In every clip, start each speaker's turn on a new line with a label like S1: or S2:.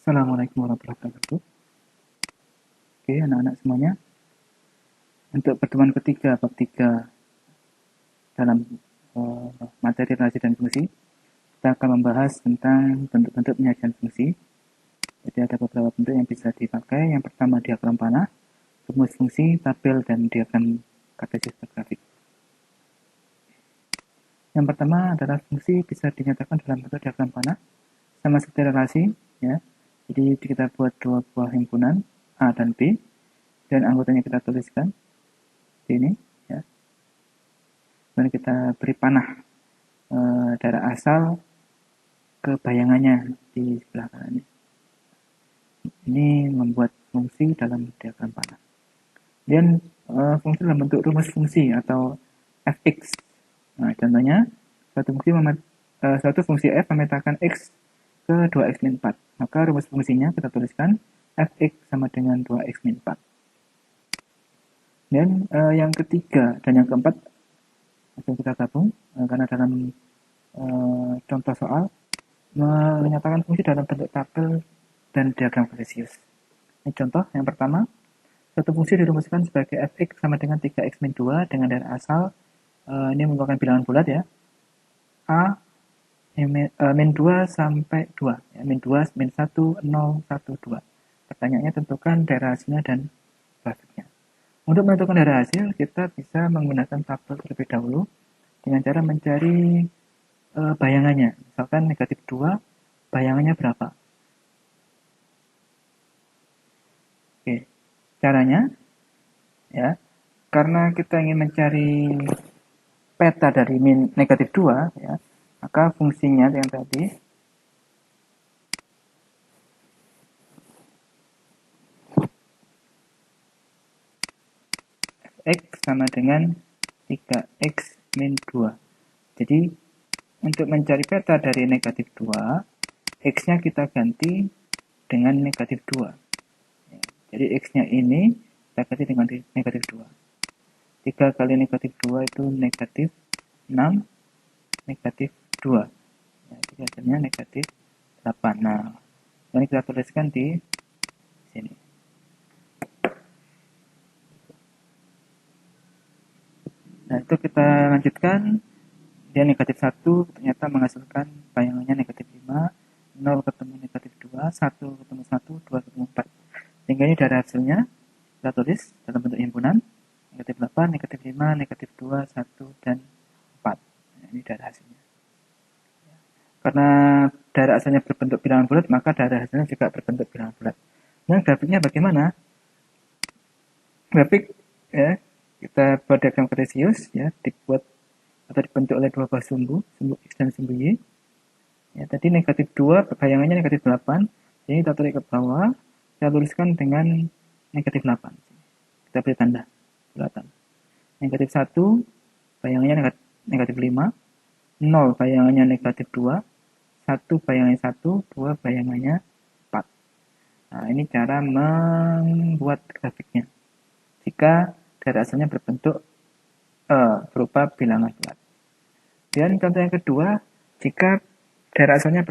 S1: Assalamualaikum warahmatullahi wabarakatuh. Oke, anak-anak semuanya. Untuk pertemuan ketiga, bab 3 dalam materi relasi dan fungsi, kita akan membahas tentang bentuk-bentuk penyajian fungsi. Jadi ada beberapa bentuk yang bisa dipakai. Yang pertama diagram panah, rumus fungsi, tabel, dan diagram kartesis grafik. Yang pertama adalah fungsi bisa dinyatakan dalam bentuk diagram panah, sama seperti relasi, ya. Jadi kita buat dua buah himpunan A dan B, dan anggotanya kita tuliskan di ini, ya. Kemudian kita beri panah daerah asal ke bayangannya di sebelah kanan ini. Ini membuat fungsi dalam diagram panah. Dan fungsi dalam bentuk rumus fungsi atau fx. Nah, contohnya suatu fungsi f memetakan x ke 2x min 4. Maka rumus fungsinya kita tuliskan fx sama dengan 2x min 4. Dan yang ketiga dan yang keempat langsung kita gabung karena dalam contoh soal menyatakan fungsi dalam bentuk tabel dan diagram kartesius. Ini contoh yang pertama, suatu fungsi dirumuskan sebagai fx sama dengan 3x min 2 dengan daerah asal, ini merupakan bilangan bulat ya, a min 2 sampai 2, ya, min 2, min 1, 0, 1, 2. Pertanyaannya tentukan daerah hasilnya dan grafiknya. Untuk menentukan daerah hasil, kita bisa menggunakan tabel terlebih dahulu dengan cara mencari bayangannya. Misalkan negatif 2, bayangannya berapa? Oke, caranya, ya, karena kita ingin mencari peta dari negatif 2, ya, maka fungsinya yang tadi, x sama dengan 3x min 2. Jadi, untuk mencari peta dari negatif 2, x-nya kita ganti dengan negatif 2. Ya, jadi x-nya ini kita ganti dengan negatif 2. 3 kali negatif 2 itu negatif 6, negatif 2. Ya, jadi hasilnya negatif 8. Nah, ini kita tuliskan di sini. Nah, itu kita lanjutkan. Dia negatif 1 ternyata menghasilkan bayangannya negatif 5, 0 ketemu negatif 2, 1 ketemu 1, 2 ketemu 4. Sehingga ini dari hasilnya kita tulis dalam bentuk himpunan, negatif 8, negatif 5, negatif 2, 1, dan 4. Nah, ini dari hasilnya. Karena daerah asalnya berbentuk bilangan bulat, maka daerah hasilnya juga berbentuk bilangan bulat. Nah, grafiknya bagaimana? Grafik, ya, kita buat diagram kartesius, ya, dibuat atau dibentuk oleh dua buah sumbu X dan sumbu Y. Ya, tadi negatif 2, bayangannya negatif 8. Jadi kita tarik ke bawah, saya tuliskan dengan negatif 8. Kita beri tanda bulatan. Negatif 1, bayangannya negatif 5. 0, bayangannya negatif 2. 1, bayangannya 1. 2, bayangannya 4. Nah, ini cara membuat grafiknya. Jika daerah asalnya berbentuk berupa bilangan bulat. Dan contoh yang kedua, jika daerah asalnya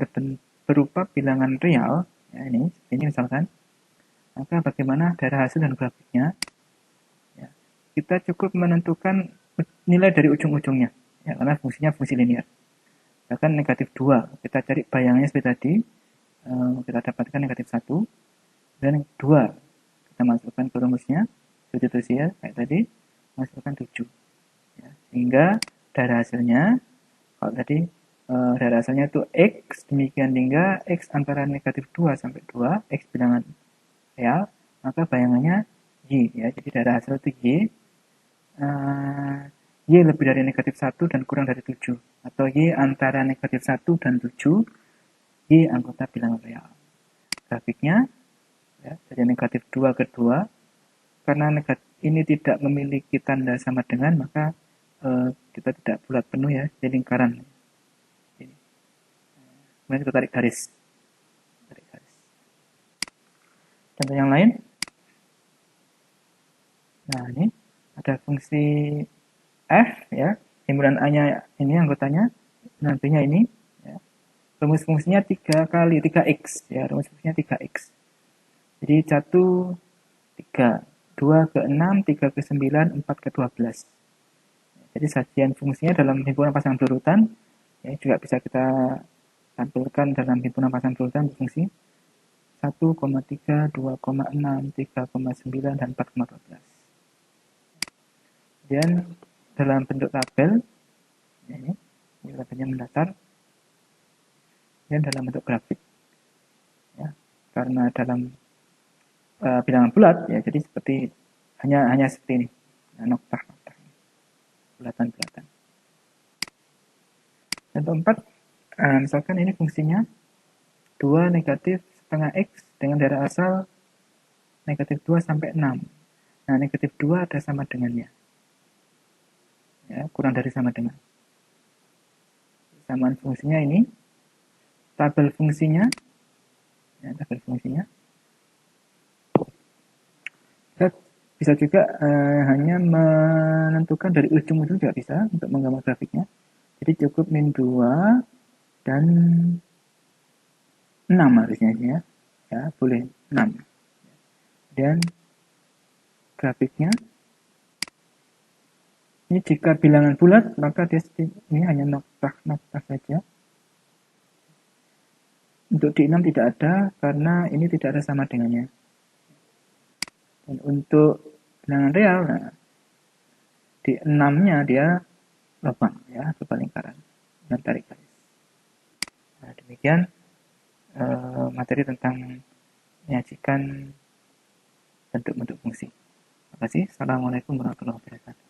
S1: berupa bilangan real, ya ini misalkan, maka bagaimana daerah hasil dan grafiknya? Ya, kita cukup menentukan nilai dari ujung-ujungnya, ya, karena fungsinya fungsi linear. Bahkan negatif 2, kita cari bayangannya seperti tadi, kita dapatkan negatif 1, dan 2, kita masukkan ke rumusnya, seperti ya, kayak tadi, masukkan 7. Ya, sehingga daerah hasilnya, kalau tadi daerah asalnya itu X, demikian hingga X antara negatif 2 sampai 2, X bilangan real, maka bayangannya Y, ya, jadi daerah asal itu Y, Y lebih dari negatif 1 dan kurang dari 7, atau Y antara negatif 1 dan 7, Y anggota bilangan real. Grafiknya, ya, dari negatif 2 ke 2, karena ini tidak memiliki tanda sama dengan, maka kita tidak bulat penuh ya, di lingkaran. Ini. Kemudian kita tarik garis. Contoh yang lain. Nah, ini ada fungsi f, ya, himpunan A-nya ini anggotanya, dan B-nya ini, ya. rumus fungsinya 3 kali 3x ya, rumus fungsinya 3x. Jadi 1 3, 2 ke 6, 3 ke 9, 4 ke 12. Jadi sajian fungsinya dalam himpunan pasangan berurutan ya, juga bisa kita tampilkan dalam himpunan pasangan berurutan fungsi 1,3, 2,6, 3,9, dan 4,12. Kemudian dalam bentuk tabel, ya ini tabelnya mendatar, dan dalam bentuk grafik. Ya, karena dalam bilangan bulat, ya jadi seperti hanya seperti ini, noktah, bulatan-bulatan. Contoh 4, misalkan ini fungsinya 2 negatif setengah x dengan daerah asal negatif 2 sampai 6. Nah, negatif 2 ada sama dengannya. Ya, kurang dari sama dengan. Samaan fungsinya ini, tabel fungsinya, ya, tabel fungsinya. Kita bisa juga hanya menentukan dari ujung-ujung juga bisa untuk menggambar grafiknya. Jadi cukup min 2 dan 6 harusnya ya. Ya, boleh 6. Dan grafiknya ini jika bilangan bulat, maka ini hanya noktah saja. Untuk di 6 tidak ada, karena ini tidak ada sama dengannya. Dan untuk bilangan real, nah, di 6-nya dia lubang, ya, lubang lingkaran. Dan tarik garis. Nah, demikian materi tentang menyajikan bentuk-bentuk fungsi. Terima kasih. Assalamualaikum warahmatullahi wabarakatuh.